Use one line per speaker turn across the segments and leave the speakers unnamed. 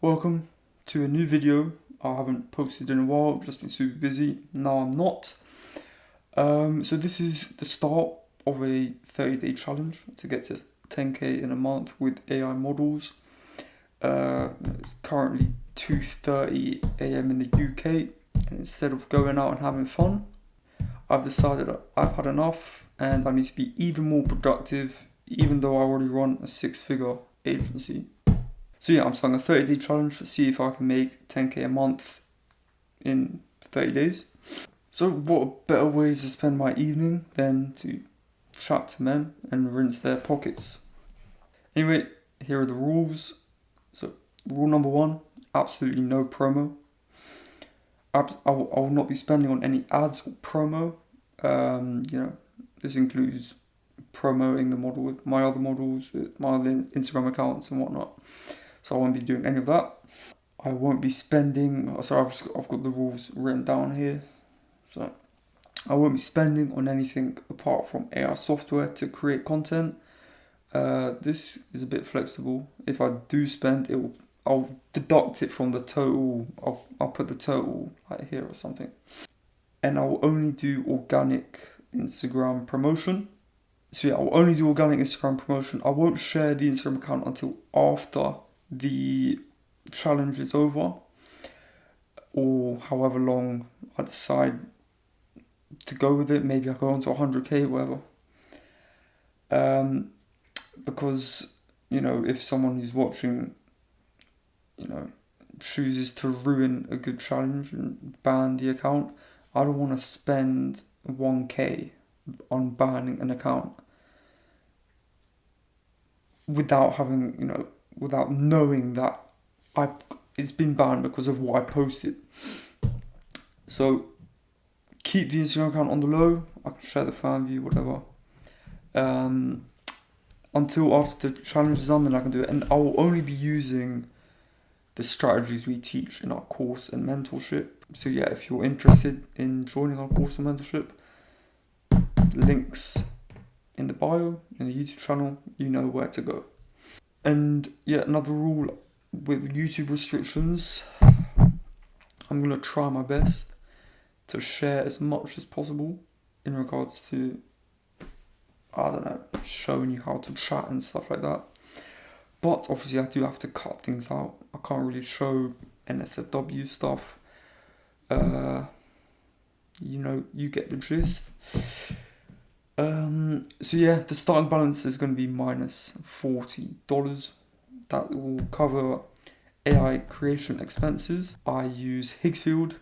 Welcome to a new video. I haven't posted in a while, just been super busy. Now I'm not. So this is the start of a 30-day challenge to get to 10k in a month with AI models. It's currently 2:30 a.m. in the UK, and instead of going out and having fun, I've decided I've had enough and I need to be even more productive, even though I already run a 6-figure agency. So yeah, I'm starting a 30-day challenge to see if I can make 10k a month in 30 days. So what better way to spend my evening than to chat to men and rinse their pockets? Anyway, here are the rules. So rule number 1, absolutely no promo. I will not be spending on any ads or promo. This includes promoting the model with my other models, with my other Instagram accounts and whatnot. So I won't be doing any of that. I won't be spending, I've got the rules written down here. So I won't be spending on anything apart from AI software to create content. This is a bit flexible. If I do spend, I'll deduct it from the total. I'll put the total right here or something. And I'll only do organic Instagram promotion. So yeah, I'll only do organic Instagram promotion. I won't share the Instagram account until after the challenge is over, or however long I decide to go with it. Maybe I go on to 100k, whatever. Because, if someone who's watching, chooses to ruin a good challenge and ban the account, I don't want to spend 1k on banning an account without having, without knowing that it's been banned because of what I posted. So keep the Instagram account on the low. I can share the Fanvue, whatever. Until after the challenge is done, then I can do it. And I will only be using the strategies we teach in our course and mentorship. So yeah, if you're interested in joining our course and mentorship, links in the bio, in the YouTube channel, you know where to go. And yeah, another rule with YouTube restrictions, I'm going to try my best to share as much as possible in regards to, showing you how to chat and stuff like that. But obviously I do have to cut things out. I can't really show NSFW stuff. You get the gist. So yeah, the starting balance is going to be minus $40. That will cover AI creation expenses. I use Higgsfield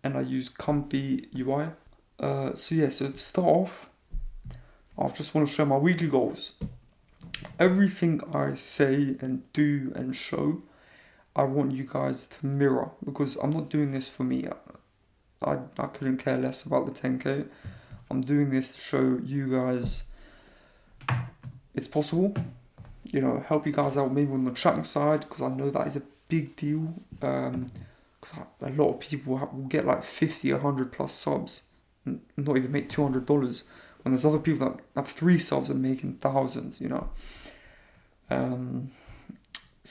and I use Comfy UI. So to start off, I just want to share my weekly goals. Everything I say and do and show, I want you guys to mirror, because I'm not doing this for me. I couldn't care less about the 10k. I'm doing this to show you guys it's possible. Help you guys out maybe on the chatting side, because I know that is a big deal. Because a lot of people will get like 50, 100 plus subs and not even make $200. When there's other people that have 3 subs and making thousands,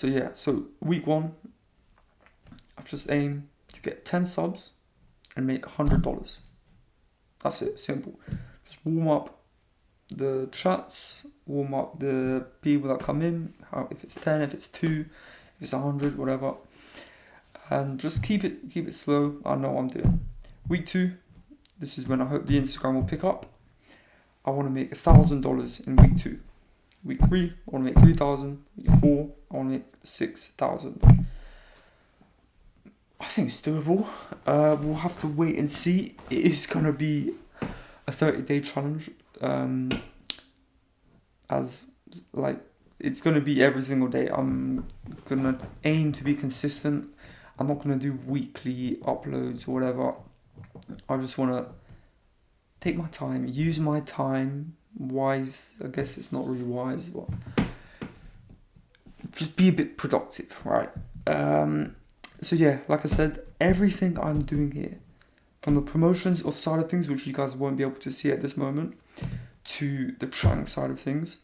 So week 1, I just aim to get 10 subs and make $100. That's it, simple. Just warm up the chats, warm up the people that come in, if it's 10, if it's 2, if it's 100, whatever. And just keep it slow. I know what I'm doing. Week 2, this is when I hope the Instagram will pick up. I want to make $1,000 in week 2. Week 3, I want to make 3,000. Week 4, I want to make 6,000. I think it's doable. We'll have to wait and see. It is going to be a 30-day challenge. It's going to be every single day. I'm going to aim to be consistent. I'm not going to do weekly uploads or whatever. I just want to take my time, use my time wise. I guess it's not really wise, but just be a bit productive, right? So yeah, like I said, everything I'm doing here, from the promotions of side of things, which you guys won't be able to see at this moment, to the chatting side of things,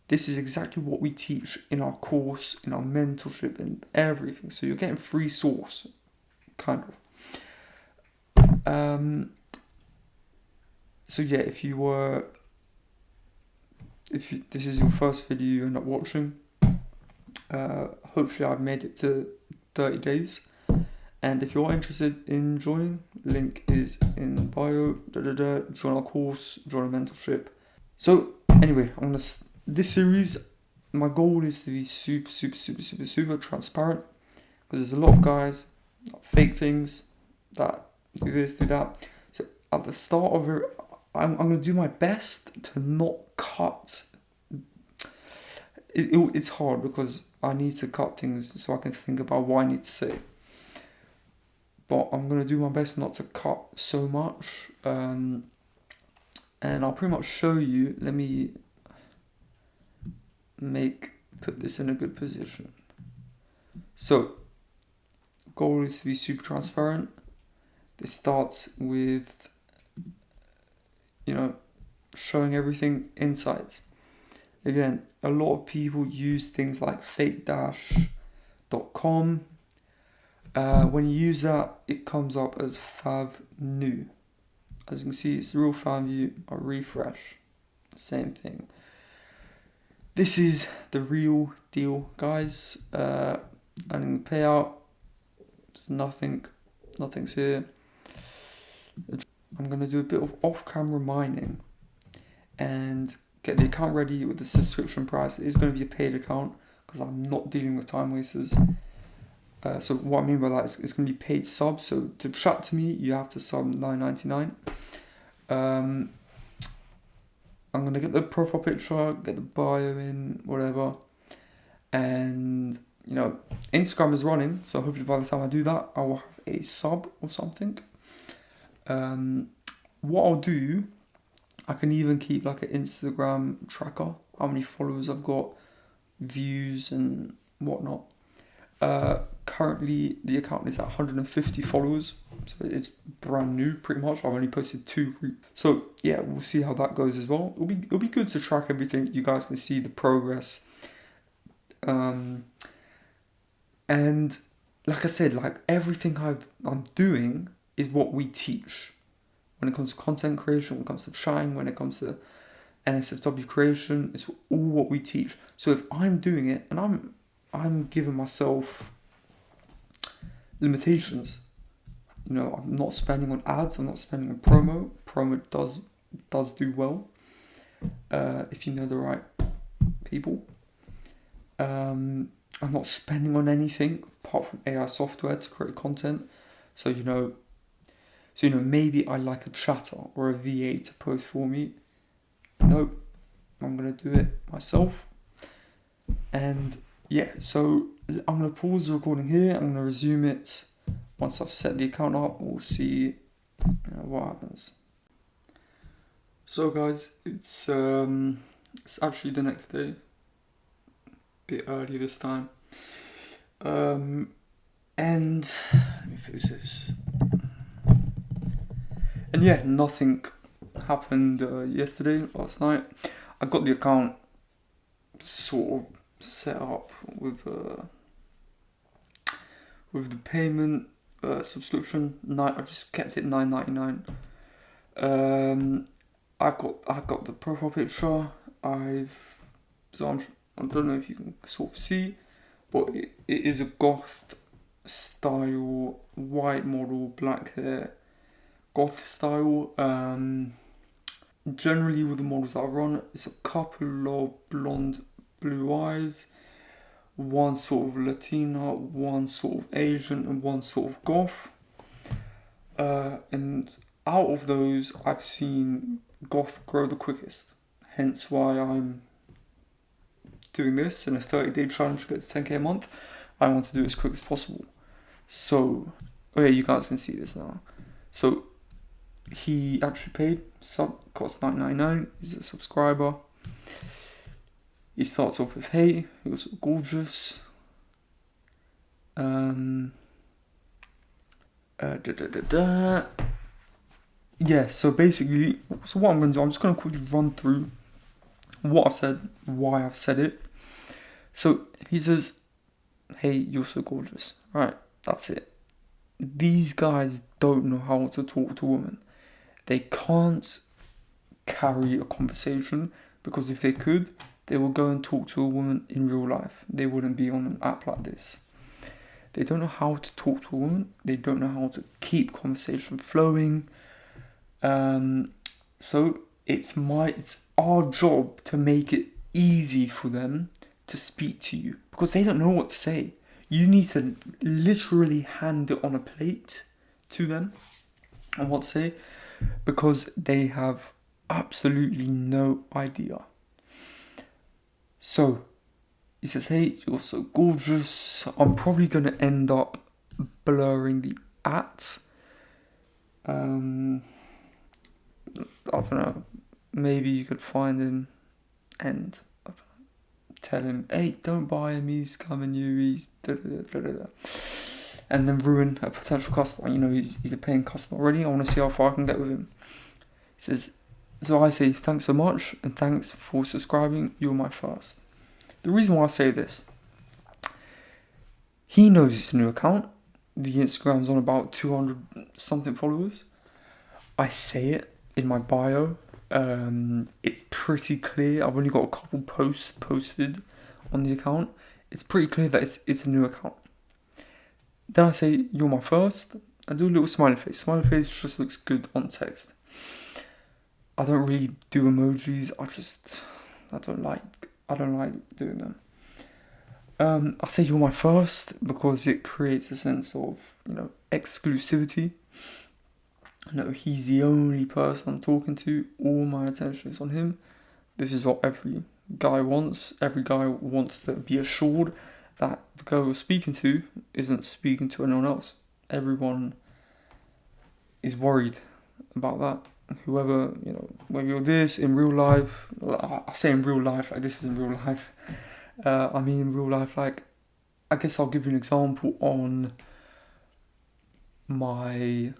This is exactly what we teach in our course, in our mentorship, and everything. So you're getting free source, kind of. So yeah, if this is your first video you end up watching, hopefully I've made it to 30 days. And if you're interested in joining, link is in bio. Join our course, join our mentorship. So anyway, this series, my goal is to be super transparent, because there's a lot of guys fake things that do this, do that. So at the start of it, I'm going to do my best to not cut. It's hard because I need to cut things so I can think about what I need to say. But I'm going to do my best not to cut so much. And I'll pretty much show you. Let me put this in a good position. So, goal is to be super transparent. This starts with, showing everything insights. Again, a lot of people use things like fake-.com. When you use that, it comes up as Fanvue. As you can see, it's the real Fanvue. I refresh, same thing. This is the real deal, guys. Earning the payout. There's nothing's here. I'm going to do a bit of off-camera mining and get the account ready with the subscription price. It is going to be a paid account because I'm not dealing with time wasters. So what I mean by that is it's going to be paid subs. So to chat to me, you have to sub $9.99. I'm going to get the profile picture, get the bio in, whatever. And, Instagram is running. So hopefully by the time I do that, I will have a sub or something. What I'll do, I can even keep like an Instagram tracker, how many followers I've got, views and whatnot. Currently the account is at 150 followers, so it's brand new pretty much. I've only posted 2. So yeah, we'll see how that goes as well. It'll be good to track everything. You guys can see the progress. And like I said, like everything I'm doing is what we teach. When it comes to content creation, when it comes to chatting, when it comes to NSFW creation, it's all what we teach. So if I'm doing it and I'm giving myself limitations, I'm not spending on ads, I'm not spending on promo. Promo does do well if you know the right people. I'm not spending on anything apart from AI software to create content. So maybe I like a chatter or a VA to post for me. Nope, I'm going to do it myself. And yeah, so I'm going to pause the recording here. I'm going to resume it once I've set the account up. We'll see what happens. So guys, it's actually the next day. A bit early this time. And let me fix this. And yeah, nothing happened last night. I got the account sort of set up with the payment subscription. I just kept it $9.99. I've got the profile picture. I don't know if you can sort of see, but it is a goth style, white model, black hair. Goth style. Generally with the models that I run, it's a couple of blonde blue eyes, one sort of Latina, one sort of Asian, and one sort of goth. And out of those, I've seen goth grow the quickest. Hence why I'm doing this in a 30-day challenge to get to 10k a month. I want to do it as quick as possible. So, okay, you guys can see this now. So, he actually paid, sub cost $9.99, he's a subscriber. He starts off with, hey, he was gorgeous. Yeah, so basically, what I'm going to do, I'm just going to quickly run through what I've said, why I've said it. So he says, hey, you're so gorgeous. Right, that's it. These guys don't know how to talk to women. They can't carry a conversation, because if they could, they would go and talk to a woman in real life. They wouldn't be on an app like this. They don't know how to talk to a woman. They don't know how to keep conversation flowing. So it's our job to make it easy for them to speak to you, because they don't know what to say. You need to literally hand it on a plate to them on what to say, because they have absolutely no idea. So he says, hey, you're so gorgeous. I'm probably going to end up blurring the at. I don't know. Maybe you could find him and tell him, hey, don't buy him, he's scamming you, he's da-da-da-da-da. And then ruin a potential customer. You know, he's a paying customer already. I want to see how far I can get with him. He says, so I say, thanks so much, and thanks for subscribing, you're my first. The reason why I say this, he knows it's a new account. The Instagram's on about 200 something followers. I say it in my bio. It's pretty clear. I've only got a couple posts posted on the account. It's pretty clear that it's a new account. Then I say, you're my first. I do a little smiley face. Smiley face just looks good on text. I don't really do emojis. I don't like doing them. I say you're my first because it creates a sense of, exclusivity. No, he's the only person I'm talking to. All my attention is on him. This is what every guy wants. Every guy wants to be assured that the girl you're speaking to isn't speaking to anyone else. Everyone is worried about that. Whoever, whether you're this in real life, I say in real life, like this is in real life. I mean in real life, like, I guess I'll give you an example on I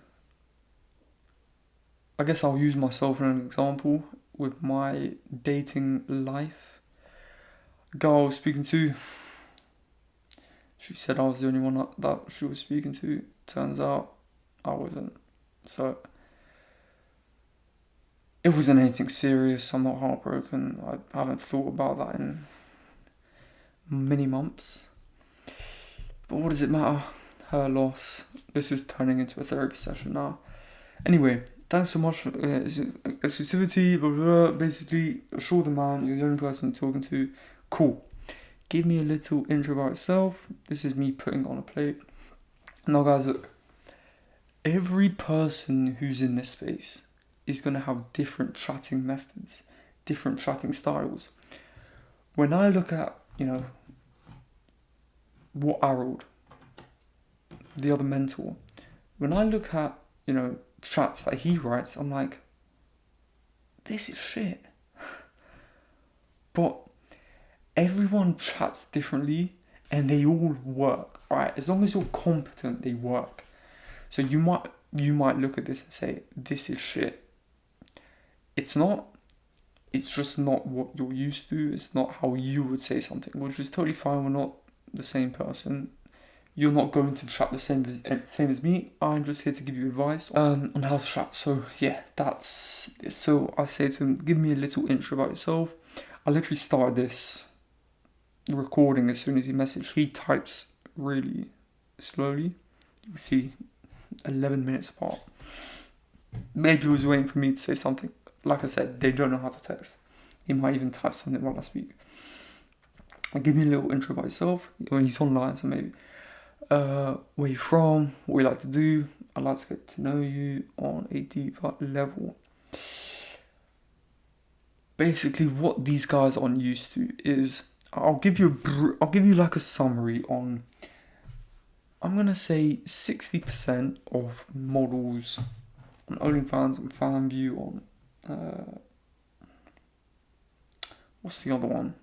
guess I'll use myself as an example with my dating life. Girl I was speaking to, she said I was the only one that she was speaking to. Turns out I wasn't. So it wasn't anything serious. I'm not heartbroken. I haven't thought about that in many months. But what does it matter? Her loss. This is turning into a therapy session now. Anyway, thanks so much for exclusivity, blah, blah, blah. Basically, assure the man you're the only person I'm talking to. Cool. Give me a little intro about yourself. This is me putting on a plate. Now guys, look. Every person who's in this space is going to have different chatting methods, different chatting styles. When I look at, what Harold, the other mentor, when I look at, chats that he writes, I'm like, this is shit. But everyone chats differently and they all work, right? As long as you're competent, they work. So you might look at this and say, this is shit. It's not. It's just not what you're used to. It's not how you would say something, which is totally fine. We're not the same person. You're not going to chat the same as me. I'm just here to give you advice on how to chat. So yeah, so I say to him, give me a little intro about yourself. I literally started this recording as soon as he messaged. He types really slowly. You can see 11 minutes apart. Maybe he was waiting for me to say something. Like I said, they don't know how to text. He might even type something while I speak. Give me a little intro about yourself. When he's online, so maybe. Where you from? What you like to do? I'd like to get to know you on a deeper level. Basically, what these guys aren't used to is, I'll give you like a summary on, I'm gonna say 60% of models on OnlyFans and Fanvue on what's the other one?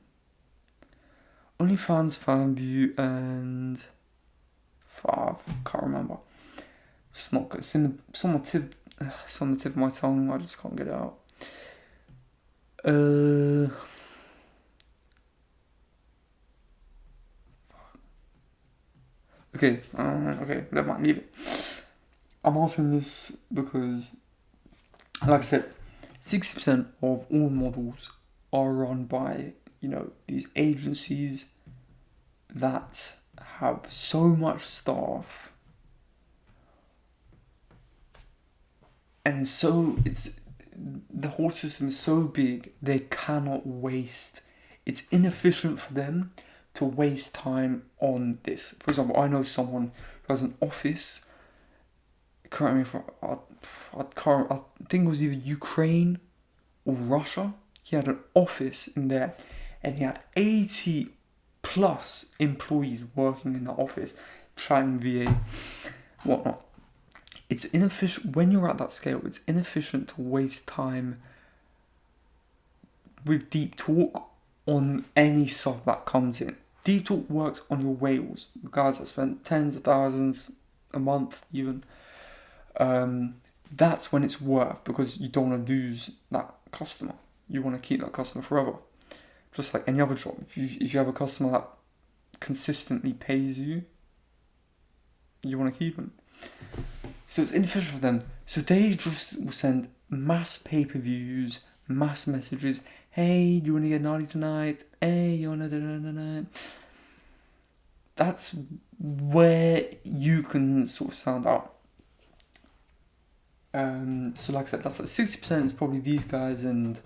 OnlyFans, Fanvue, and I can't remember. It's not good. It's on the tip of my tongue. I just can't get it out. Okay, never mind, leave it. I'm asking this because, like I said, 60% of all models are run by, these agencies that have so much staff, and so the whole system is so big they cannot waste. It's inefficient for them to waste time on this. For example, I know someone who has an office. Correct me if I think it was either Ukraine or Russia. He had an office in there, and he had 80 plus employees working in the office, chatting VA, whatnot. It's inefficient when you're at that scale. It's inefficient to waste time with deep talk on any sub that comes in. Deep talk works on your whales, the guys that spend tens of thousands a month even. That's when it's worth, because you don't want to lose that customer. You want to keep that customer forever. Just like any other job. If you have a customer that consistently pays you, you want to keep them. So it's inefficient for them. So they just will send mass pay-per-views, mass messages. Hey, you want to get naughty tonight? Hey, you want to do tonight? That's where you can sort of stand out. So like I said, that's like 60% is probably these guys and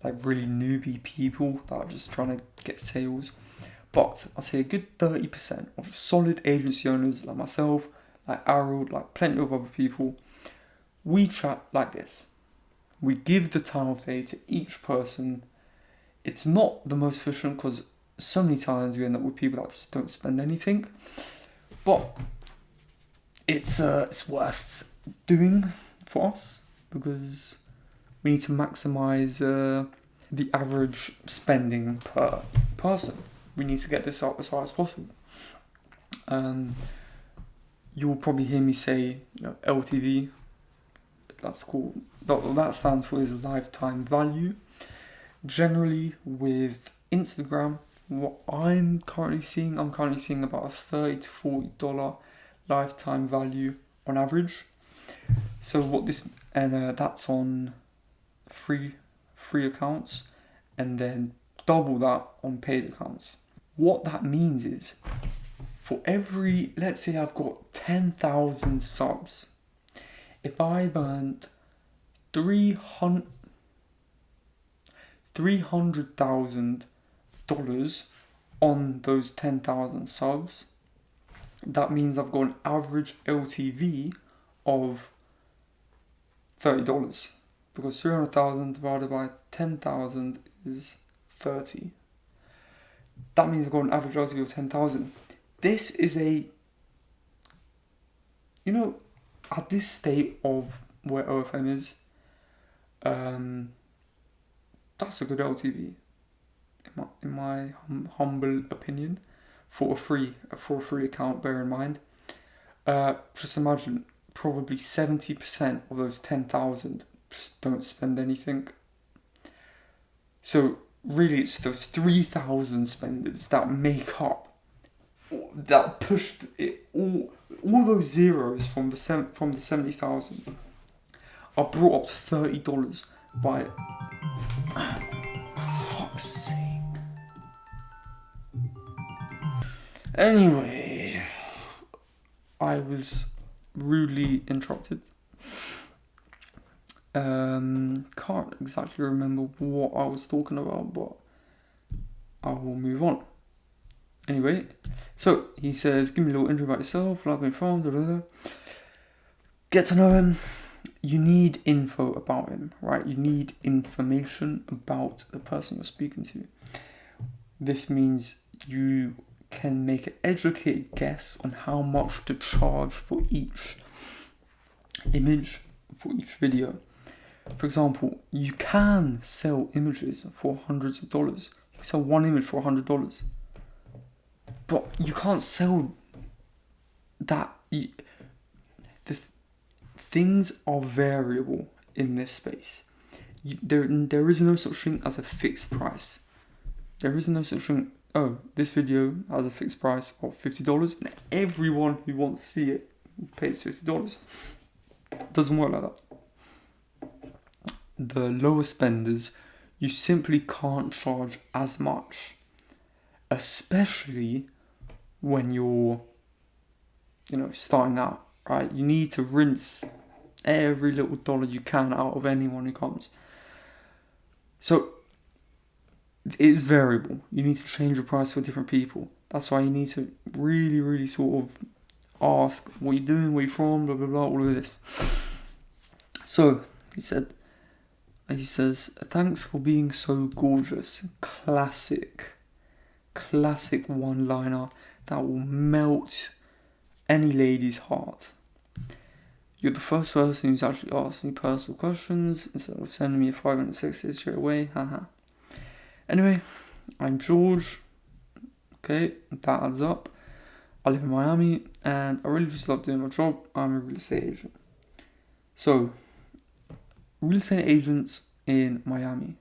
like really newbie people that are just trying to get sales. But I'll say a good 30% of solid agency owners like myself, like Harold, like plenty of other people, we chat like this. We give the time of day to each person. It's not the most efficient because so many times we end up with people that just don't spend anything. But it's worth doing for us because we need to maximize the average spending per person. We need to get this up as high as possible. You'll probably hear me say, LTV. That's cool. That stands for is lifetime value. Generally, with Instagram, what I'm currently seeing about a $30 to $40 lifetime value on average. So that's on free accounts, and then double that on paid accounts. What that means is, for every, let's say I've got 10,000 subs, if I earned $300,000 on those 10,000 subs, that means I've got an average LTV of $30, because 300,000 divided by 10,000 is 30. That means I've got an average LTV of 10,000. This is at this state of where OFM is, that's a good LTV, in my humble opinion, for a free account. Bear in mind, just imagine probably 70% of those 10,000 just don't spend anything. So really, it's those 3,000 spenders that make up, that pushed it all those zeros from the 70,000 are brought up to $30 by fuck's sake. Anyway, I was rudely interrupted. Can't exactly remember what I was talking about, but I will move on. Anyway, so he says, give me a little intro about yourself, like where you're from, get to know him. You need info about him, right? You need information about the person you're speaking to. This means you can make an educated guess on how much to charge for each image, for each video. For example, you can sell images for hundreds of dollars. You can sell one image for $100. But you can't sell that. The things are variable in this space. There is no such thing as a fixed price. There is no such thing oh, this video has a fixed price of $50 and everyone who wants to see it pays $50. It doesn't work like that. The lower spenders, you simply can't charge as much, especially when you're, starting out, right? You need to rinse every little dollar you can out of anyone who comes. So it is variable. You need to change the price for different people. That's why you need to really, really sort of ask what you're doing, where you're from, blah, blah, blah, all of this. So he says, thanks for being so gorgeous. Classic one-liner that will melt any lady's heart. You're the first person who's actually asked me personal questions instead of sending me a 560 straight away. Haha. Anyway, I'm George. Okay, that adds up. I live in Miami and I really just love doing my job. I'm a real estate agent. So, real estate agents in Miami.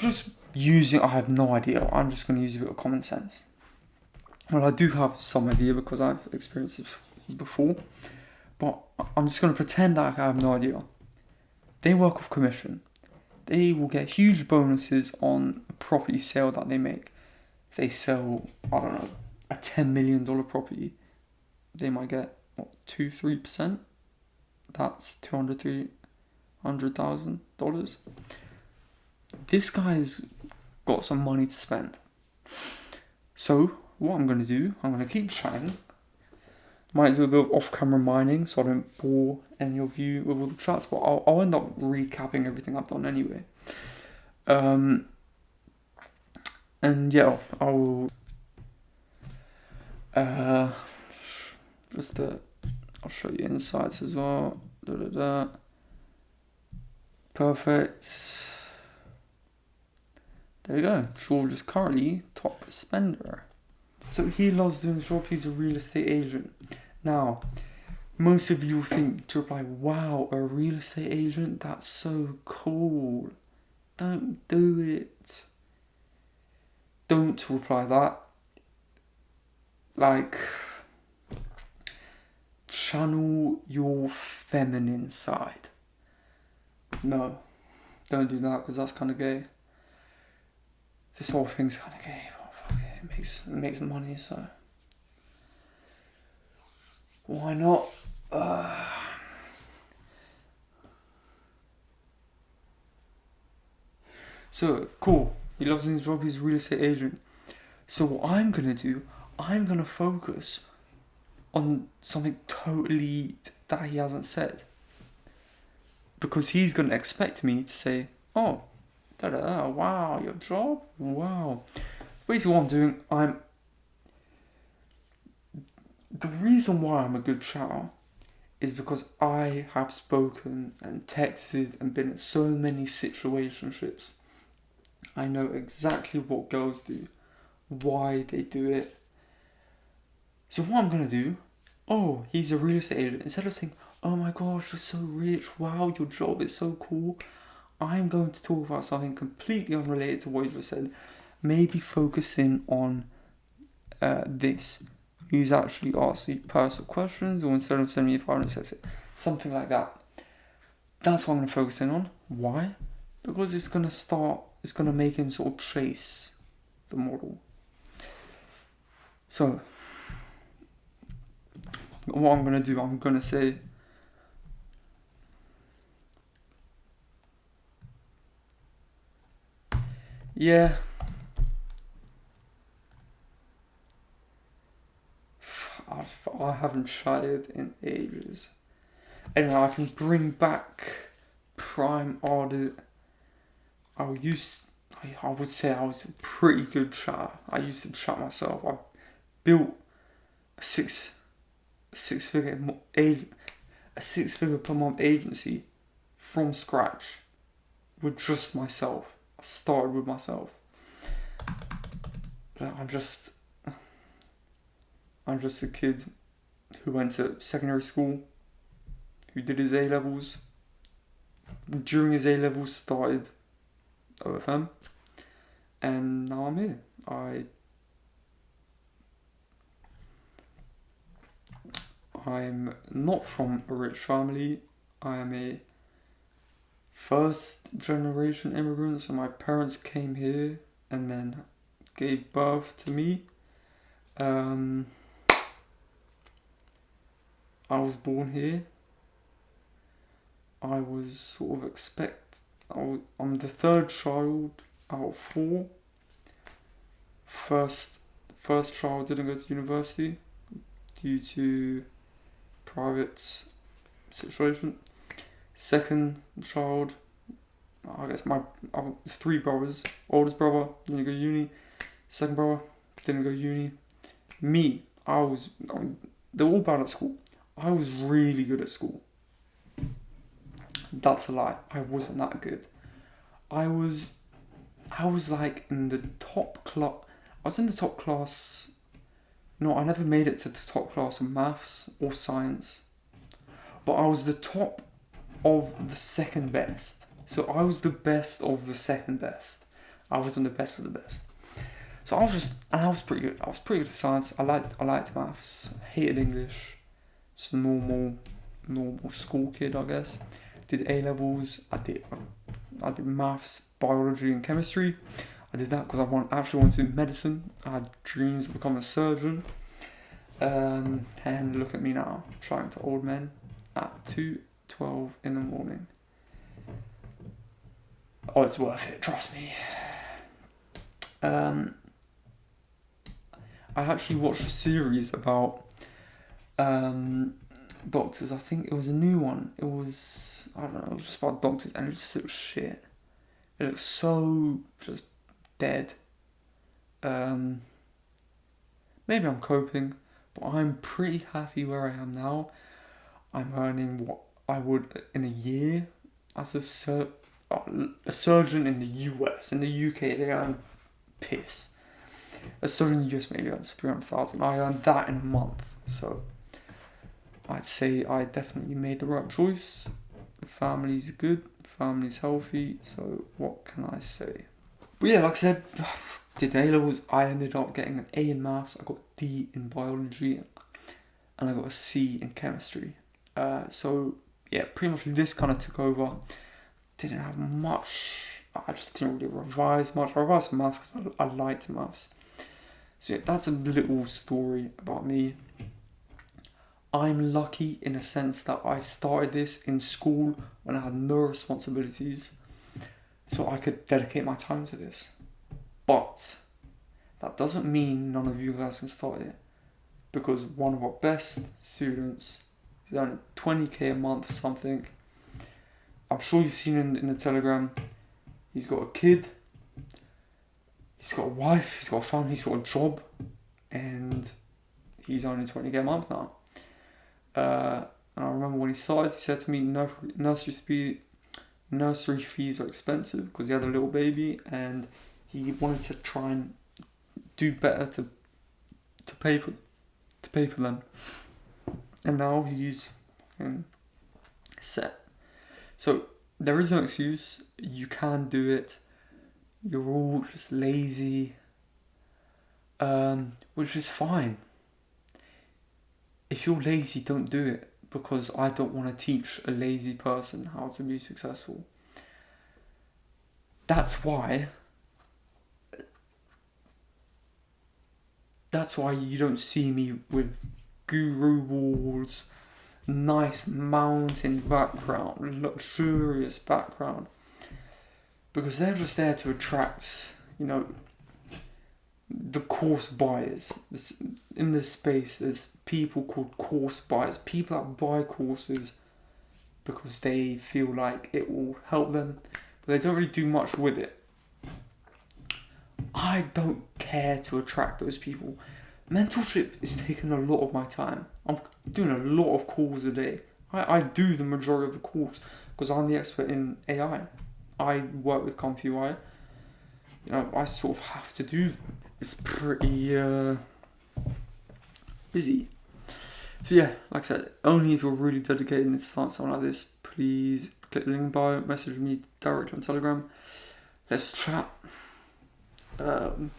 I have no idea. I'm just going to use a bit of common sense. Well, I do have some idea because I've experienced it before, but I'm just going to pretend like I have no idea. They work off commission. They will get huge bonuses on a property sale that they make. If they sell, I don't know, a $10 million property, they might get, 2-3%? That's $200,000. This guy's got some money to spend. So, what I'm going to do, I'm going to keep chatting. Might do a bit of off-camera mining so I don't bore any of you with all the chats, but I'll end up recapping everything I've done anyway. And yeah, I'll show you insights as well. Perfect. There you go. George is currently top spender. So he loves doing his job. He's a real estate agent. Now, most of you will think to reply, wow, a real estate agent? That's so cool. Don't do it. Don't reply that. Channel your feminine side. No, don't do that because that's kind of gay. This whole thing's kind of gay. Oh, fuck it. It makes money, so why not? So cool. He loves his job. He's a real estate agent. So what I'm gonna do, I'm gonna focus on something totally that he hasn't said, because he's gonna expect me to say, "Oh, wow, your job, wow." Basically, what I'm doing, the reason why I'm a good chatter is because I have spoken and texted and been in so many situationships. I know exactly what girls do, why they do it. So what I'm going to do, oh, he's a real estate agent. Instead of saying, oh my gosh, you're so rich, wow, your job is so cool, I'm going to talk about something completely unrelated to what you just said. Maybe focusing on this. Who's actually asked the personal questions, or instead of sending me a file and says it. Something like that. That's what I'm going to focus in on. Why? Because it's going to make him sort of chase the model. So, what I'm going to do, I'm going to say, yeah, I haven't chatted in ages. Anyway, I can bring back prime audit. I would say I was a pretty good chatter. I used to chat myself. I built a six figure per month agency from scratch with just myself. I started with myself. I'm just a kid who went to secondary school, who did his A-levels. During his A-levels started OFM. and now I'm here. I'm not from a rich family. I am a first generation immigrant, so my parents came here and then gave birth to me. I was born here. I was sort of I'm the third child out of four. First child didn't go to university due to private situation. Second child, I guess I have three brothers. Oldest brother didn't go uni. Second brother didn't go uni. Me, they were all bad at school. I was really good at school. That's a lie. I wasn't that good. I was like in the top class. I was in the top class. No, I never made it to the top class of maths or science. But I was the top of the second best. So I was the best of the second best. I wasn't the best of the best. So I was pretty good. I was pretty good at science. I liked maths. Hated English. Just a normal school kid, I guess. Did A-levels. I did maths, biology and chemistry. I did that because I actually wanted to do medicine. I had dreams of becoming a surgeon. And look at me now, trying to old men at 2:12 in the morning. Oh, it's worth it, trust me. I actually watched a series about doctors. I think it was a new one. It was just about doctors, and it just looked shit. It looked so just dead. Maybe I'm coping, but I'm pretty happy where I am now. I'm earning what I would in a year as a surgeon in the US. In the UK, they earn piss. A surgeon in the US maybe earns 300,000. I earned that in a month, so I'd say I definitely made the right choice. The family's good, the family's healthy, so what can I say? But yeah, like I said, did A-levels, I ended up getting an A in maths, I got a D in biology, and I got a C in chemistry. So yeah, pretty much this kind of took over. Didn't have much, I just didn't really revise much. I revised some maths because I liked maths. So yeah, that's a little story about me. I'm lucky in a sense that I started this in school when I had no responsibilities, so I could dedicate my time to this. But that doesn't mean none of you guys can start it, because one of our best students is earning 20k a month or something. I'm sure you've seen in the Telegram. He's got a kid, he's got a wife, he's got a family, he's got a job, and he's earning 20k a month now. And I remember when he started, he said to me, nursery fees are expensive because he had a little baby and he wanted to try and do better to pay for them. And now he's set. So there is no excuse. You can do it. You're all just lazy, which is fine. If you're lazy, don't do it, because I don't want to teach a lazy person how to be successful. That's why you don't see me with guru walls, nice mountain background, luxurious background, because they're just there to attract, the course buyers. In this space, there's people called course buyers, people that buy courses because they feel like it will help them, but they don't really do much with it. I don't care to attract those people. Mentorship is taking a lot of my time. I'm doing a lot of calls a day. I do the majority of the calls because I'm the expert in AI. I work with Fanvue. I sort of have to do them. It's pretty busy. So yeah, like I said, only if you're really dedicated to start something like this, please click the link in bio, message me directly on Telegram. Let's chat. we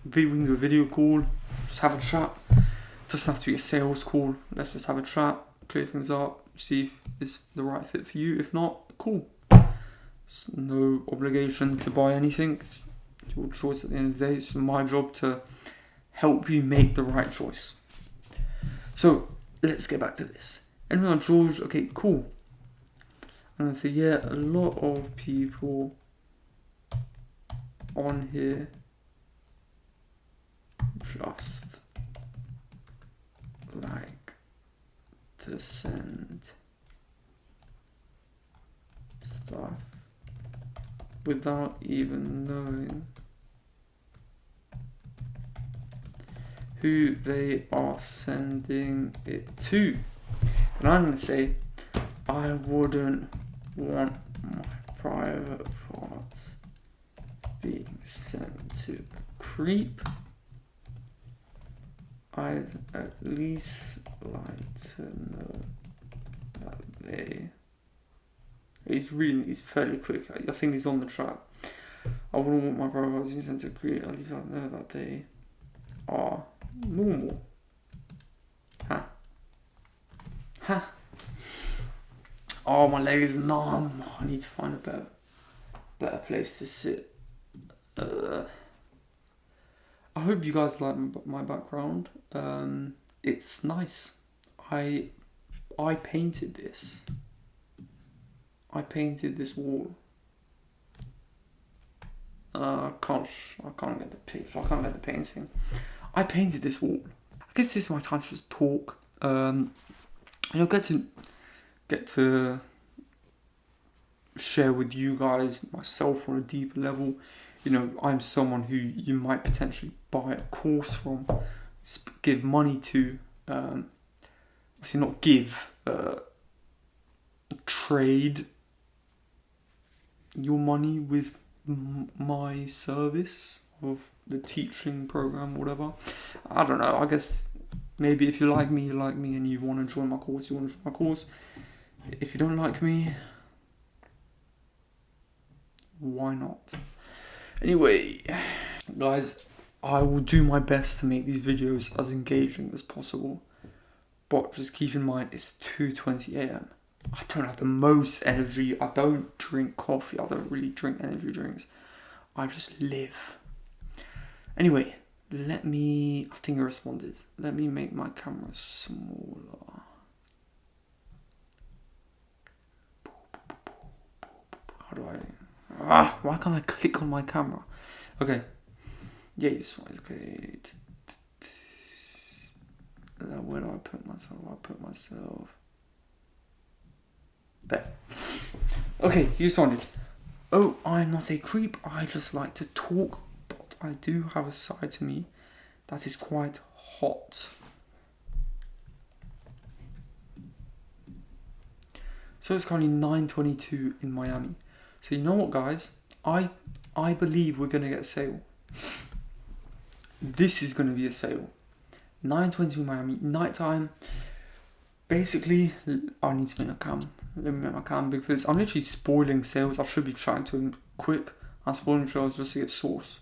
can do a video call, just have a chat. Doesn't have to be a sales call. Let's just have a chat, clear things up, see if it's the right fit for you. If not, cool. It's no obligation to buy anything. It's your choice at the end of the day. It's my job to help you make the right choice. So let's get back to this. Anyone on George? Okay, cool. I'm gonna say, yeah, a lot of people on here just like to send stuff without even knowing who they are sending it to. And I'm going to say, I wouldn't want my private parts being sent to a creep. I'd at least like to know that they... He's fairly quick. I think he's on the track. I wouldn't want my private parts being sent to a creep. At least I know that they are normal. Ha. Oh, my leg is numb. I need to find a better place to sit. I hope you guys like my background. It's nice. I painted this. I painted this wall. I can't get the picture. I can't get the painting. I painted this wall. I guess this is my time to just talk. Get to share with you guys myself on a deeper level. You know, I'm someone who you might potentially buy a course from, give money to. Obviously not give, trade your money with my service of the teaching program, whatever. I don't know. I guess maybe if you like me, and you want to join my course, you want to join my course. If you don't like me, why not? Anyway, guys, I will do my best to make these videos as engaging as possible. But just keep in mind, it's 2:20 AM. I don't have the most energy. I don't drink coffee. I don't really drink energy drinks. I just live. Anyway, I think I responded. Let me make my camera smaller. How do I... why can't I click on my camera? Okay. Yeah, it's fine. Okay. Where do I put myself? There. Okay, you responded. Oh, I'm not a creep. I just like to talk, but I do have a side to me that is quite hot. So it's currently 9:22 in Miami. So you know what, guys? I believe we're gonna get a sale. This is gonna be a sale. 9:22 in Miami, nighttime. Basically, I need to make my cam. Let me make my cam big for this. I'm literally spoiling sales. I should be chatting to him quick. I'm spoiling sales just to get source.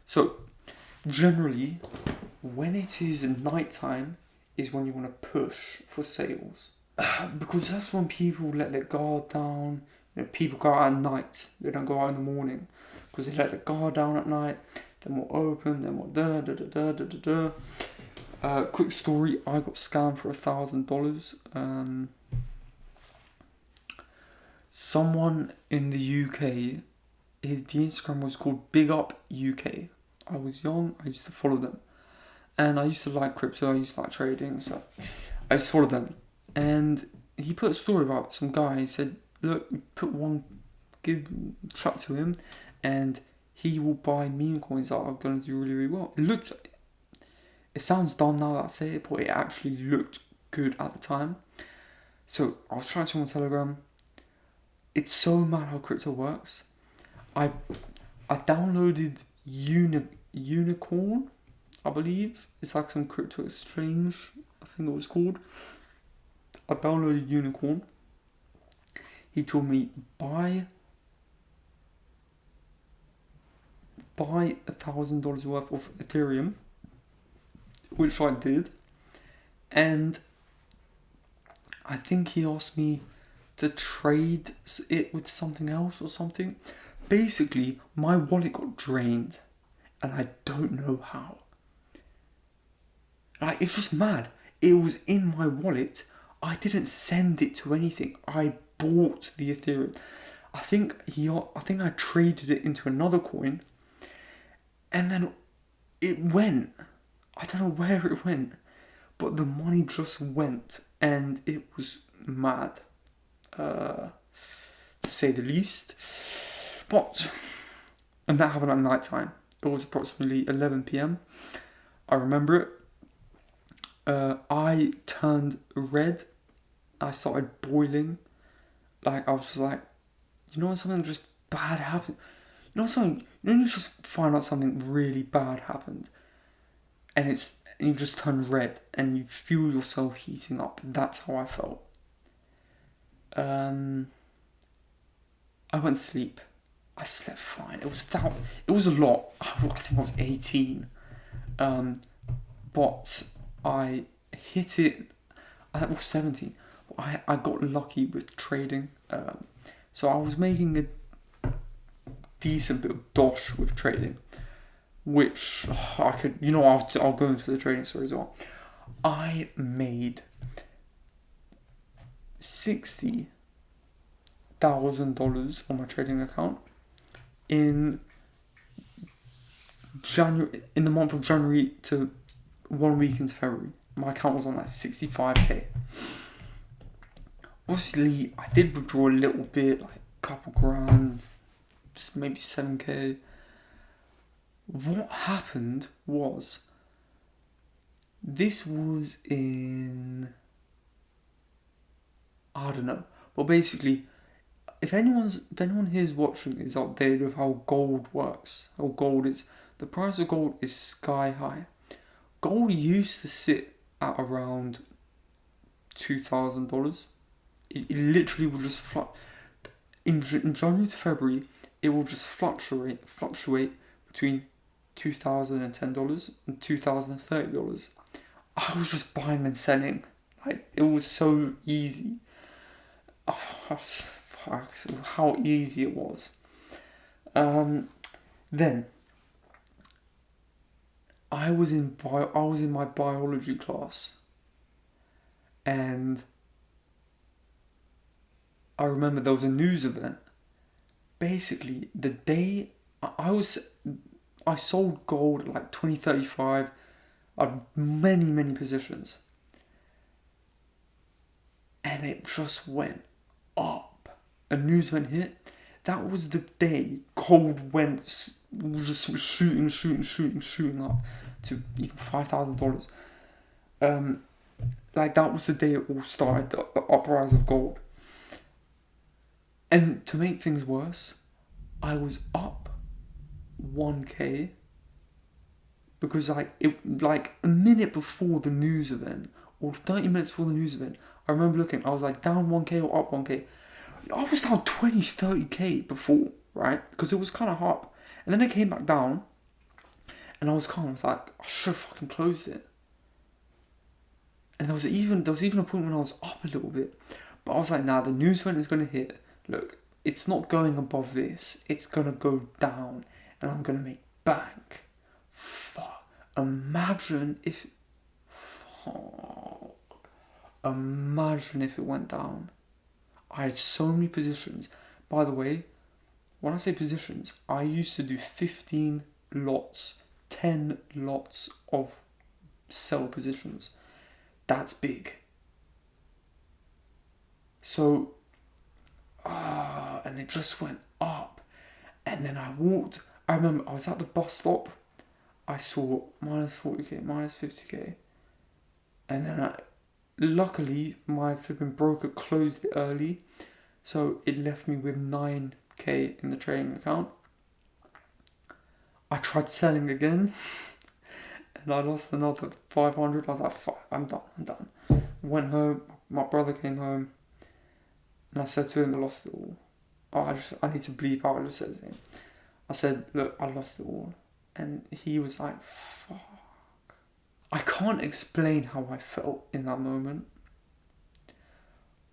So, generally, when it is nighttime, is when you want to push for sales. Because that's when people let their guard down. You know, people go out at night. They don't go out in the morning. Because they let their guard down at night. They're more open. They're more quick story. I got scammed for $1,000. Someone in the UK, the Instagram was called Big Up UK. I was young. I used to follow them. And I used to like crypto. I used to like trading. So I used to follow them. And he put a story about some guy. He said, look, chat to him, and he will buy meme coins that are going to do really, really well. It sounds dumb now that I say it, but it actually looked good at the time. So I was trying to on Telegram. It's so mad how crypto works. I downloaded Unicorn, I believe. It's like some crypto exchange, I think it was called. I downloaded Unicorn. He told me buy buy $1,000 worth of Ethereum, which I did, and I think he asked me to trade it with something else or something. Basically, my wallet got drained, and I don't know how. Like, it's just mad. It was in my wallet. I didn't send it to anything. I bought the Ethereum. I think I traded it into another coin, and then it went. I don't know where it went, but the money just went, and it was mad, to say the least. And that happened at night time. It was approximately 11 p.m. I remember it. I turned red. I started boiling. Like, I was just like, you know when something just bad happened? You just find out something really bad happened, and you just turn red and you feel yourself heating up. That's how I felt. I went to sleep. I slept fine. It was a lot. I think I was 18. But I hit it. I was 17. I got lucky with trading. So I was making a decent bit of dosh with trading, which I could, I'll go into the trading story as well. I made $60,000 on my trading account in the month of January to 1 week into February. My account was on like 65k. Obviously, I did withdraw a little bit, like a couple grand, just maybe 7k. What happened was, this was in, I don't know, but basically, if anyone here is watching is updated with how gold works, how gold is, the price of gold is sky high. Gold used to sit at around $2,000. It literally will just in January to February, it will just fluctuate between $2,010 and $2,030. I was just buying and selling. Like, it was so easy. How easy it was. Then I was in my biology class, and I remember there was a news event. Basically, the day I sold gold at like 2035 on many positions, and it just went up. A news event hit. That was the day gold went just shooting up to even $5,000. Like, that was the day it all started, the uprise of gold. And to make things worse, I was up 1k because like a minute before the news event, or 30 minutes before the news event, I remember looking, I was like down 1k or up 1k. I was down 20, 30k before, right? Because it was kind of up. And then I came back down, and I was like, I should have fucking closed it. And there was even a point when I was up a little bit, but I was like, nah, the news event is gonna hit. Look, it's not going above this. It's gonna go down, and I'm gonna make bank. Fuck. Imagine if it went down. I had so many positions. By the way, when I say positions, I used to do 15 lots, 10 lots of sell positions. That's big. So, and it just went up. And then I remember I was at the bus stop. I saw minus 40k, minus 50k. And then luckily, my flipping broker closed it early, so it left me with 9k in the trading account. I tried selling again, and I lost another 500. I was like, fuck, I'm done. Went home, my brother came home, and I said to him, I lost it all. I need to bleep out, I just said his name. I said, look, I lost it all. And he was like, fuck. I can't explain how I felt in that moment.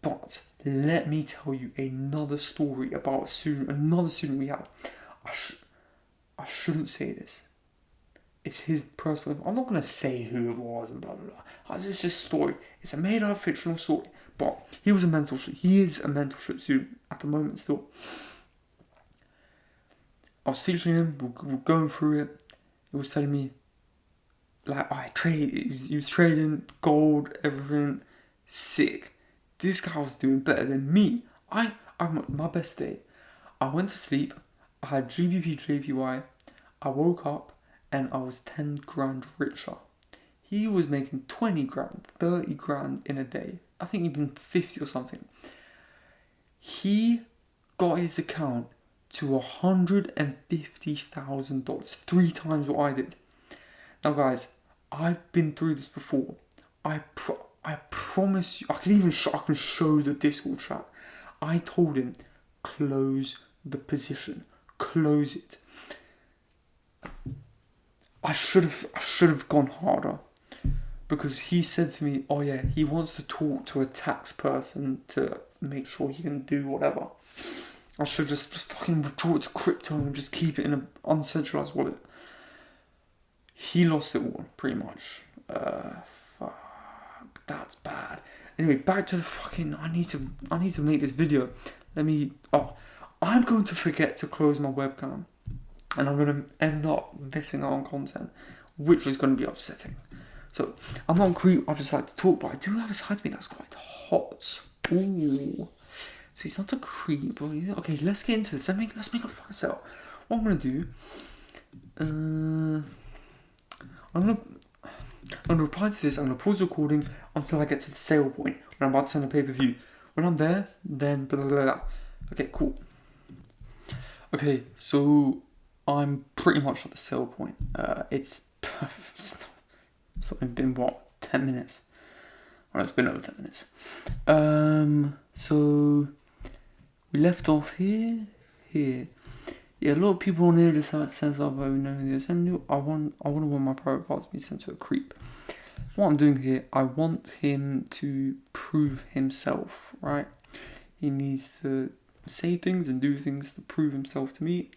But let me tell you another story about another student we had. I shouldn't say this. It's his personal... I'm not going to say who it was and blah, blah, blah. It's just a story. It's a made-up fictional story. But he was a mentorship. He is a mentorship student at the moment still. I was teaching him. We're going through it. He was telling me, like, he was trading gold, everything. Sick. This guy was doing better than me. I'm my best day. I went to sleep. I had GBP, JPY. I woke up and I was 10 grand richer. He was making 20 grand, 30 grand in a day. I think even 50 or something. He got his account to $150,000, 3 times what I did. Now guys, I've been through this before. I promise you, I can show the Discord chat. I told him, close the position, close it. I should have gone harder, because he said to me, oh yeah, he wants to talk to a tax person to make sure he can do whatever. I should just fucking withdraw it to crypto and just keep it in an uncentralized wallet. He lost it all, pretty much. Fuck, that's bad. Anyway, back to the fucking... I need to make this video. I'm going to forget to close my webcam, and I'm going to end up missing out on content, which is going to be upsetting. So, I'm not a creep, I just like to talk, but I do have a side to me that's quite hot. Ooh. So he's not a creep, but okay, let's get into this. Let's make a fucking setup. What I'm going to do... I'm gonna reply to this. I'm gonna pause the recording until I get to the sale point when I'm about to send a pay-per-view. When I'm there, then blah, blah, blah, blah. Okay, cool. Okay, so I'm pretty much at the sale point. It's been what, 10 minutes? Well, it's been over 10 minutes. So we left off here. Yeah, a lot of people on here just have sense of knowing this. And I want my private parts to be sent to a creep. What I'm doing here, I want him to prove himself, right? He needs to say things and do things to prove himself to me.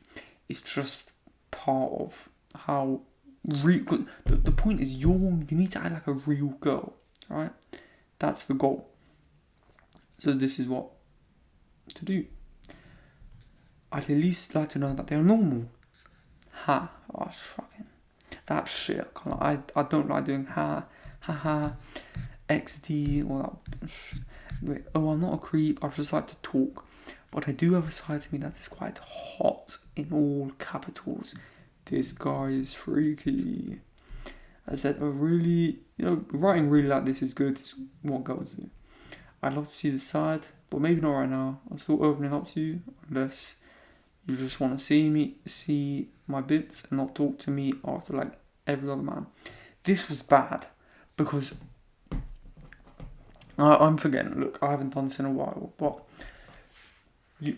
It's just part of how the point is you need to act like a real girl, right? That's the goal. So this is what to do. I'd at least like to know that they're normal. Ha. Oh, fucking... that shit. I don't like doing ha, XD, all that. Wait, I'm not a creep. I just like to talk. But I do have a side to me that is quite hot in all capitals. This guy is freaky. I said, writing really like this is good. It's what girls do. I'd love to see the side, but maybe not right now. I'm still opening up to you, unless you just want to see my bits and not talk to me after like every other man. This was bad because I'm forgetting. Look, I haven't done this in a while, but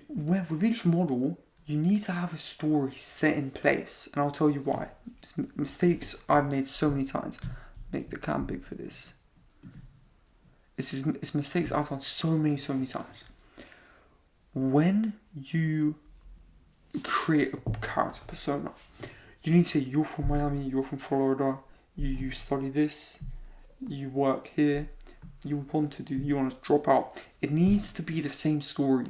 with each model, you need to have a story set in place, and I'll tell you why. It's mistakes I've made so many times. Make the cam big for this. It's mistakes I've done so many times. When you create a character persona, you need to say you're from Miami, you're from Florida, you study this, you work here, you want to drop out. It needs to be the same story.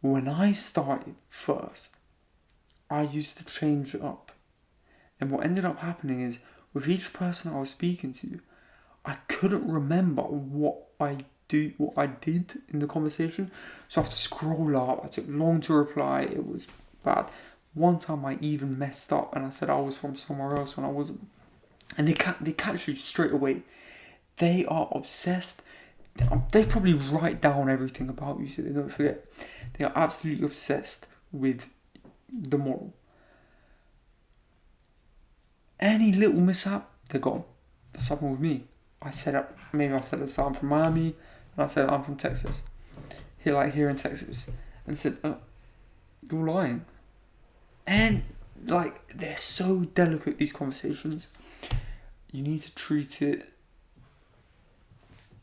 When I started first, I used to change it up, and what ended up happening is with each person I was speaking to, I couldn't remember what I did in the conversation, so I have to scroll up. I took long to reply. It was bad. One time I even messed up and I said I was from somewhere else when I wasn't. And they catch you straight away. They are obsessed. They probably write down everything about you so they don't forget. They are absolutely obsessed with the model. Any little mishap, they're gone. That's happened with me. I said I'm from Miami, and I said I'm from Texas. Here in Texas. And said, you're lying. And like, they're so delicate, these conversations. You need to treat it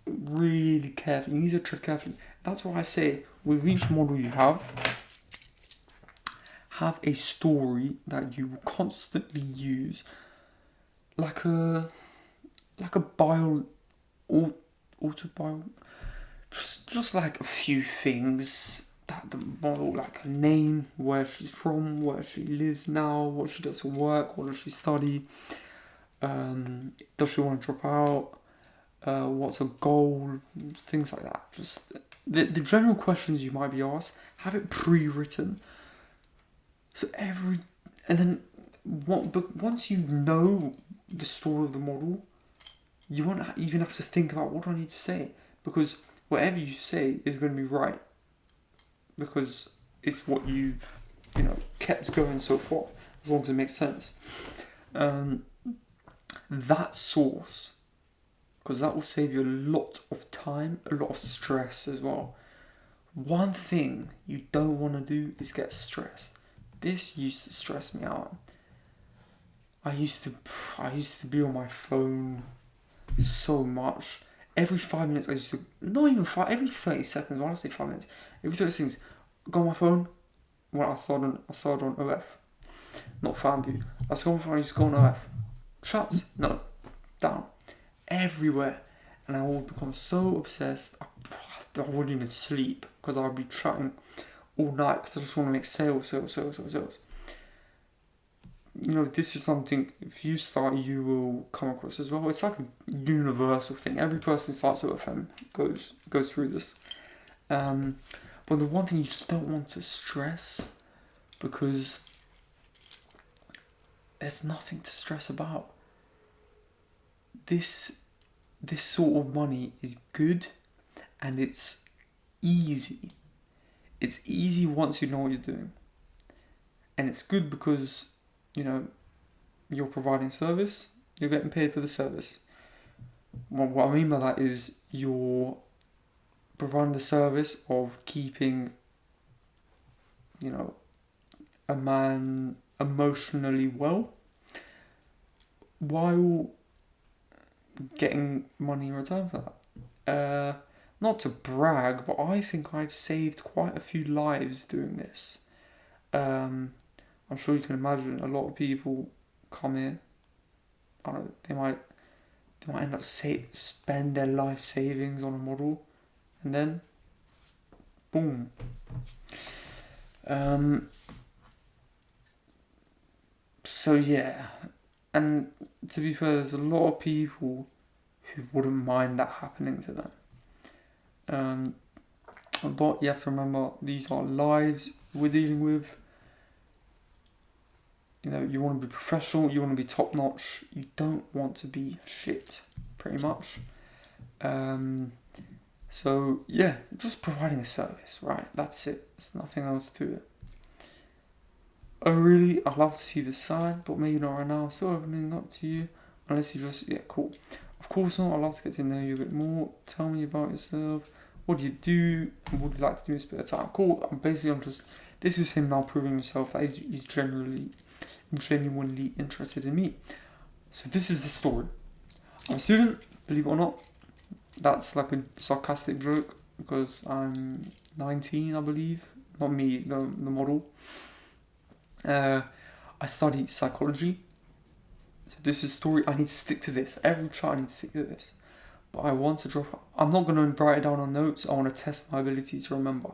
really carefully. You need to tread carefully. That's why I say, with each model you have a story that you will constantly use, like a autobio, just like a few things that the model, like a name, where she's from, where she lives now, what she does for work, what does she study, does she want to drop out, what's her goal, things like that. Just the general questions you might be asked, have it pre-written. So and then but once you know the story of the model, you won't even have to think about what do I need to say, because whatever you say is going to be right, because it's what you've kept going so far, as long as it makes sense. That source, because that will save you a lot of time, a lot of stress as well. One thing you don't want to do is get stressed. This used to stress me out. I used to be on my phone so much. Every 5 minutes I used to, not even 5, every 30 seconds, why did I say 5 minutes? Every 30 seconds, go on my phone. When I started on OF, not Fanvue. I was going for, I used to go on OF. Shoutouts, no, down. Everywhere. And I would become so obsessed, I wouldn't even sleep, because I would be chatting all night, because I just want to make sales. This is something, if you start, you will come across as well. It's like a universal thing. Every person who starts with FM goes through this. But the one thing you just don't want to stress, because there's nothing to stress about. This sort of money is good, and it's easy. It's easy once you know what you're doing. And it's good because, you're providing service, you're getting paid for the service. What I mean by that is you're providing the service of keeping, a man emotionally well, while getting money in return for that. Not to brag, but I think I've saved quite a few lives doing this. I'm sure you can imagine a lot of people come here. I don't know, they might end up spend their life savings on a model, and then boom. So yeah, and to be fair, there's a lot of people who wouldn't mind that happening to them. But you have to remember, these are lives we're dealing with. You want to be professional, you want to be top notch, you don't want to be shit, pretty much. So yeah, just providing a service, right? That's it. There's nothing else to it. I'd love to see this side, but maybe not right now. I'm still opening up to you, unless you just, cool. Of course not, I'd love to get to know you a bit more. Tell me about yourself. What do you do? And what do you like to do in spare time? Cool. This is him now proving himself that he's genuinely interested in me. So this is the story. I'm a student, believe it or not. That's like a sarcastic joke, because I'm 19, I believe. Not me, the model. I study psychology. So this is story. I need to stick to this. Every child I need to stick to this. But I want to drop out. I'm not going to write it down on notes. I want to test my ability to remember.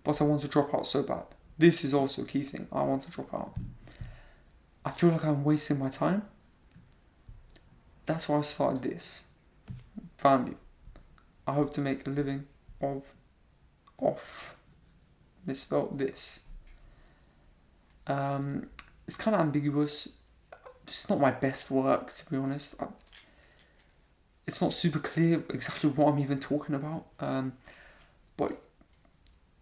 But I want to drop out so bad. This is also a key thing. I want to drop out. I feel like I'm wasting my time. That's why I started this. Fanvue. I hope to make a living off misspelled this. It's kind of ambiguous. It's not my best work, to be honest. It's not super clear exactly what I'm even talking about. But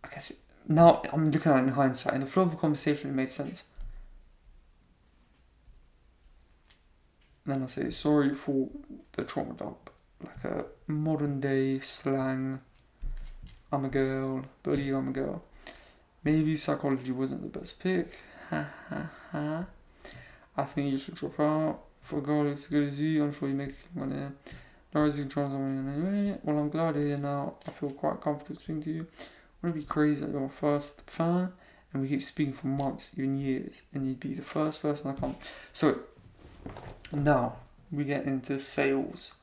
I guess now I'm looking at it in hindsight. In the flow of the conversation, it made sense. And then I say, sorry for the trauma dump. Like a modern day slang. I'm a girl, believe I'm a girl. Maybe psychology wasn't the best pick. Ha ha ha. I think you should drop out. For a girl as good as you, I'm sure you make money. No reason to try something anyway. Well, I'm glad you're here now. I feel quite comfortable speaking to you. Wouldn't it be crazy that you're my first fan and we keep speaking for months, even years, and you'd be the first person I come. So, now we get into sales.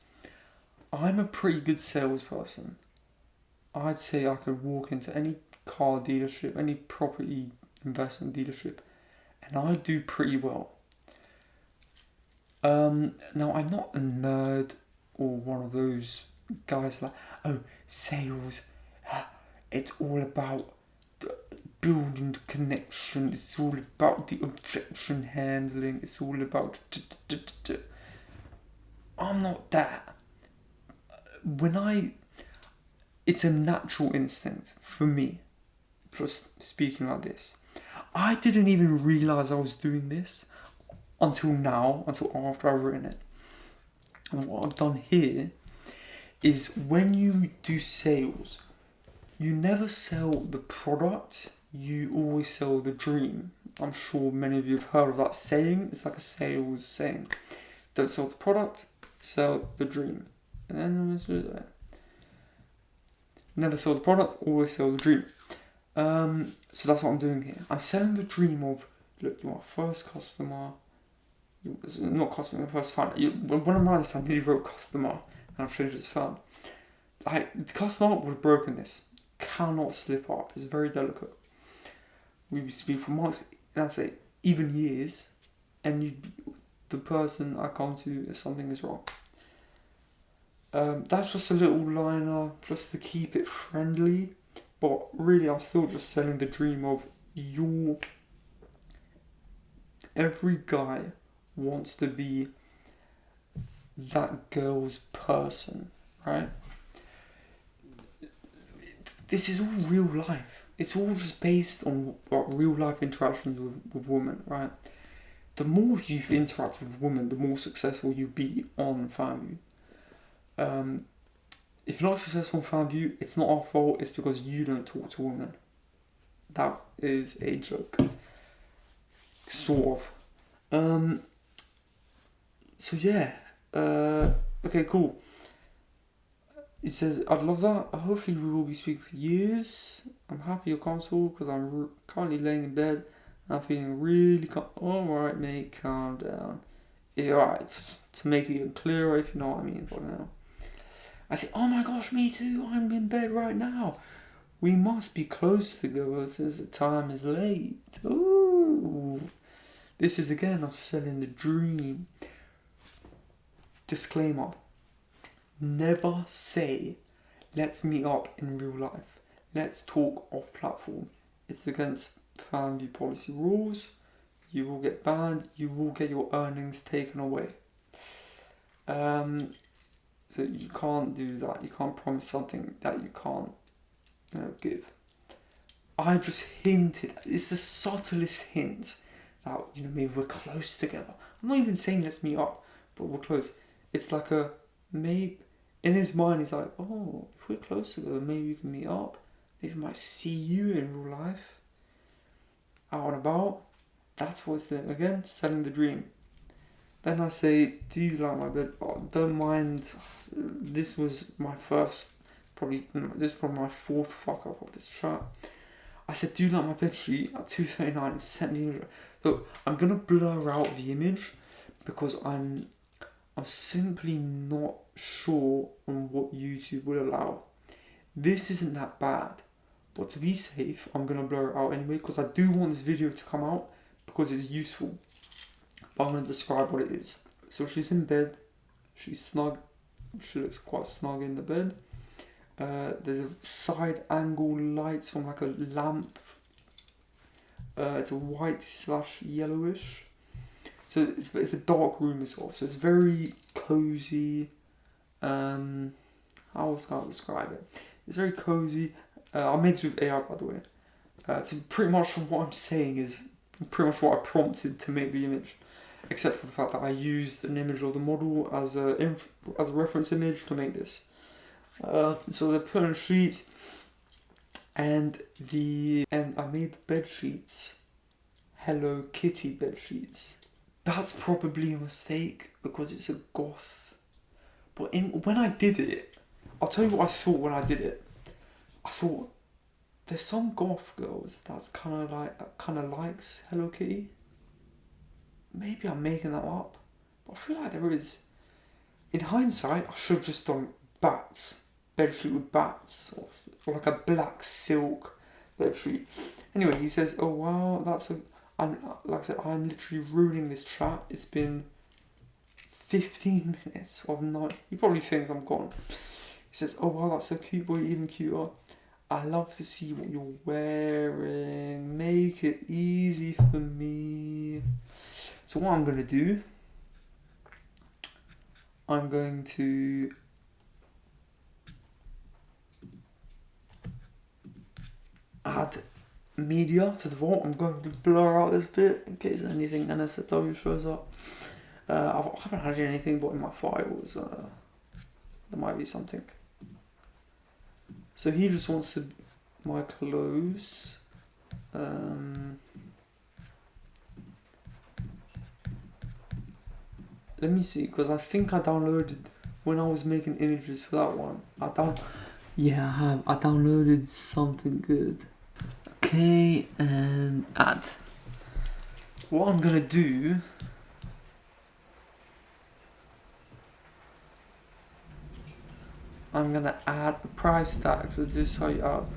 I'm a pretty good salesperson. I'd say I could walk into any car dealership, any property investment dealership, and I do pretty well. Now I'm not a nerd or one of those guys like, oh, sales, it's all about building the connection, it's all about the objection handling, it's all about I'm not that. It's a natural instinct for me, just speaking like this. I didn't even realise I was doing this until after I've written it. And what I've done here is when you do sales, you never sell the product, you always sell the dream. I'm sure many of you have heard of that saying. It's like a sales saying. Don't sell the product, sell the dream. And then let's do that. Never sell the product, always sell the dream. So that's what I'm doing here. I'm selling the dream of, look, you're my first customer. Not customer, my first fan. When I'm writing this, I nearly wrote customer, and I've changed it to fan. The customer would have broken this. Cannot slip up. It's very delicate. We speak for months, and I say even years, and you'd be the person I come to if something is wrong. That's just a little liner, just to keep it friendly. But really, I'm still just selling the dream of every guy wants to be that girl's person, right? This is all real life. It's all just based on real life interactions with women, right? The more you've interacted with women, the more successful you'll be on Fanvue. If you're not successful on Fanvue, it's not our fault, it's because you don't talk to women. That is a joke. Sort of. So yeah. Okay, cool. It says, I'd love that. Hopefully we will be speaking for years. I'm happy you're comfortable because I'm currently laying in bed and I'm feeling really alright mate, calm down. Yeah, alright, to make it even clearer if you know what I mean for now. I say, oh my gosh, me too, I'm in bed right now. We must be close together since the time is late. Ooh. This is again of selling the dream. Disclaimer. Never say, let's meet up in real life. Let's talk off platform. It's against Fanvue policy rules. You will get banned. You will get your earnings taken away. So you can't do that. You can't promise something that you can't give. I just hinted. It's the subtlest hint that maybe we're close together. I'm not even saying let's meet up, but we're close. It's like a maybe. In his mind, he's like, oh, if we're close together, maybe we can meet up. Maybe I might see you in real life. Out and about. That's what it's doing. Again, selling the dream. Then I say, do you like my bed? Oh, don't mind. This was my this is probably my fourth fuck up of this chat. I said, do you like my bed sheet at 2:39 and sent me. Look, I'm going to blur out the image because I'm simply not sure on what YouTube will allow. This isn't that bad, but to be safe, I'm going to blur it out anyway because I do want this video to come out because it's useful. But I'm going to describe what it is. So she's in bed, she's snug, she looks quite snug in the bed. There's a side angle light from like a lamp. It's a white/yellowish. So it's a dark room as well. So it's very cozy. How else can I describe it? It's very cozy. I made this with AI, by the way. So pretty much what I'm saying is pretty much what I prompted to make the image, except for the fact that I used an image of the model as a reference image to make this. So they put on a sheet, and I made the bed sheets Hello Kitty bedsheets. That's probably a mistake because it's a goth. But when I did it, I'll tell you what I thought when I did it. I thought, there's some goth girls that kind of likes Hello Kitty. Maybe I'm making that up, but I feel like there is. In hindsight, I should have just done bats, bedsheet with bats, or like a black silk bedsheet. Anyway, he says, "Oh wow, like I said, I'm literally ruining this chat. It's been 15 minutes of night." He probably thinks I'm gone. He says, "Oh wow, that's so cute, boy, even cuter. I love to see what you're wearing. Make it easy for me." So what I'm gonna do, I'm going to add media to the vault. I'm going to blur out this bit in case anything NSFW shows up. I haven't had anything, but in my files, there might be something. So he just wants my clothes. Let me see, because I think I downloaded when I was making images for that one. Yeah, I have. I downloaded something good. Okay, and add. What I'm gonna do, I'm gonna add the price tag. So this is how you add.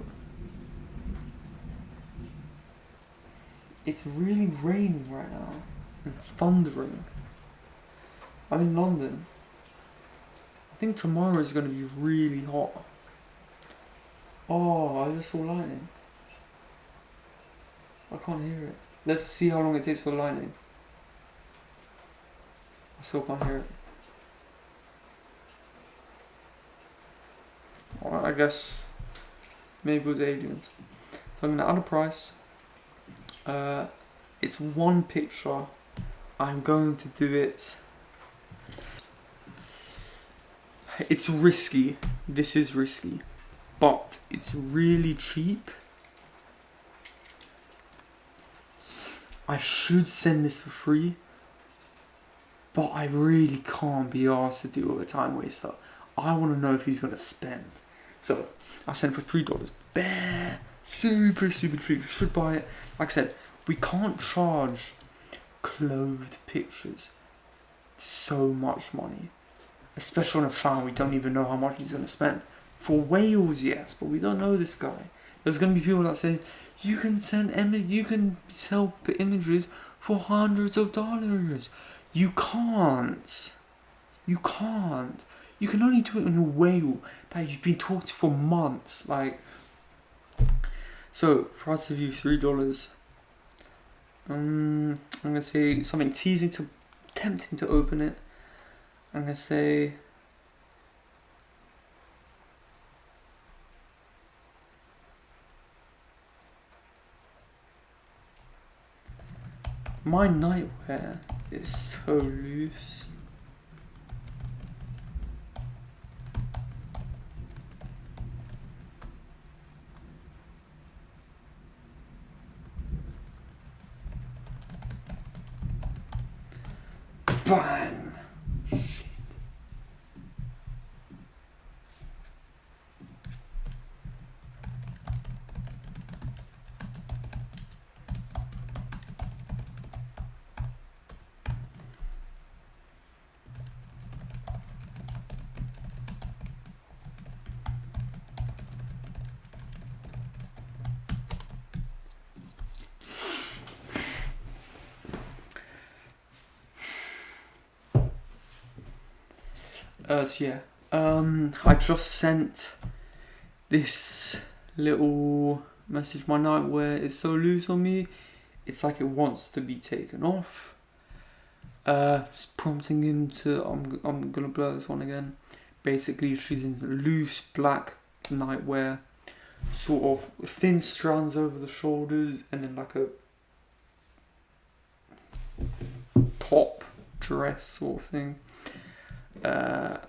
It's really raining right now and thundering. I'm in London. I think tomorrow is gonna be really hot. Oh, I just saw lightning. I can't hear it. Let's see how long it takes for the lightning. I still can't hear it. Alright, I guess maybe it was aliens. So I'm gonna add a price. It's one picture. I'm going to do it. It's risky. This is risky, but it's really cheap. I should send this for free, but I really can't be asked to do all the time waster. I want to know if he's gonna spend. So I sent for $3. Bare, super cheap. You should buy it. Like I said, we can't charge clothed pictures so much money, especially on a fan. We don't even know how much he's gonna spend. For whales, yes, but we don't know this guy. There's gonna be people that say you can sell images for hundreds of dollars. You can't. You can't. You can only do it on a whale that you've been talking to for months. Like, so price of view $3. I'm gonna say something tempting to open it. I'm gonna say my nightwear is so loose. Bang! So yeah, I just sent this little message. My nightwear is so loose on me, it's like it wants to be taken off. It's prompting him to. I'm gonna blur this one again. Basically, she's in loose black nightwear, sort of thin strands over the shoulders, and then like a top dress sort of thing.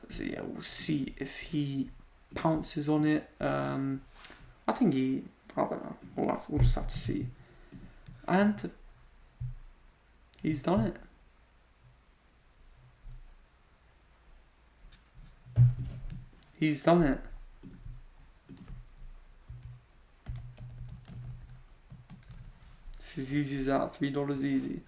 So yeah, we'll see if he pounces on it. I don't know. We'll just have to see. And He's done it. He's done it. It's as easy as that. $3 easy.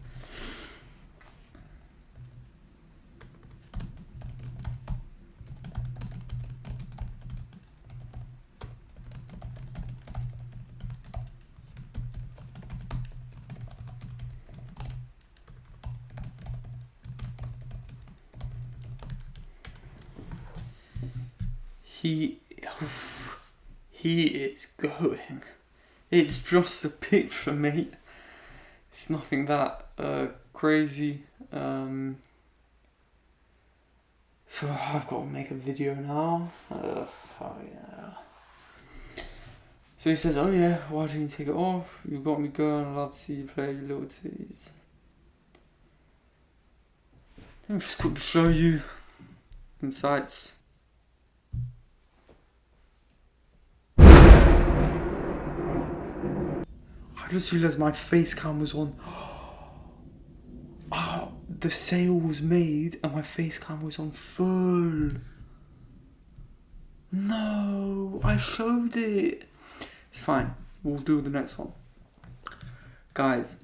He is going. It's just a picture, mate. It's nothing that crazy. So I've got to make a video now. Oh yeah. So he says, "Oh yeah, why didn't you take it off? You got me going. I love to see you play your little titties." Let me just quickly show you insights. I just realised my face cam was on. Oh, the sale was made and my face cam was on full. No, I showed it. It's fine. We'll do the next one. Guys,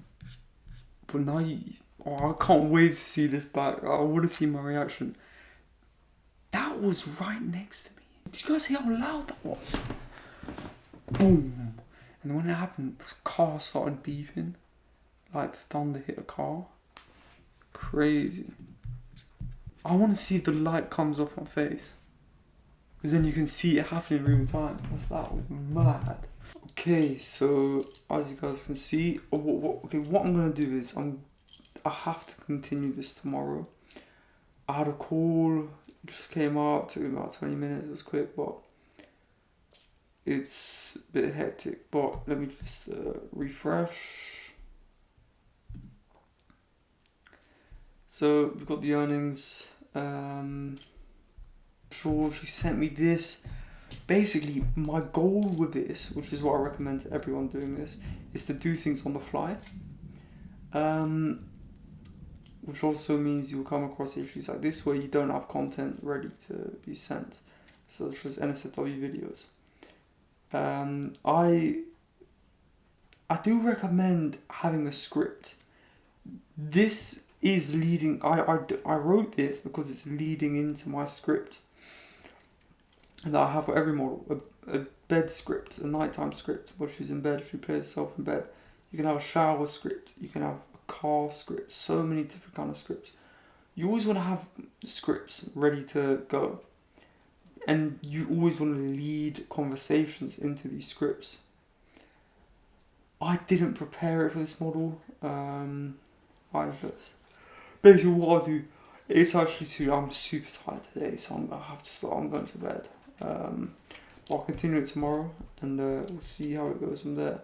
but now I can't wait to see this back. I want to see my reaction. That was right next to me. Did you guys hear how loud that was? Boom. And when it happened, the car started beeping. Like the thunder hit a car. Crazy. I want to see if the light comes off my face. Because then you can see it happening in real time. That was mad. Okay, so as you guys can see, what I'm going to do is I have to continue this tomorrow. I had a call, it just came up, took about 20 minutes, it was quick, but it's a bit hectic. But let me just refresh. So we've got the earnings. She sent me this. Basically, my goal with this, which is what I recommend to everyone doing this, is to do things on the fly. Which also means you'll come across issues like this where you don't have content ready to be sent, such as NSFW videos. I do recommend having a script. This is leading. I wrote this because it's leading into my script. And I have for every model a bed script, a nighttime script, which is in bed. She plays herself in bed. You can have a shower script. You can have a car script. So many different kind of scripts. You always want to have scripts ready to go, and you always want to lead conversations into these scripts. I didn't prepare it for this model. I just basically what I'll do. It's actually I'm super tired today, so I have to start. I'm going to bed. I'll continue it tomorrow, and we'll see how it goes from there.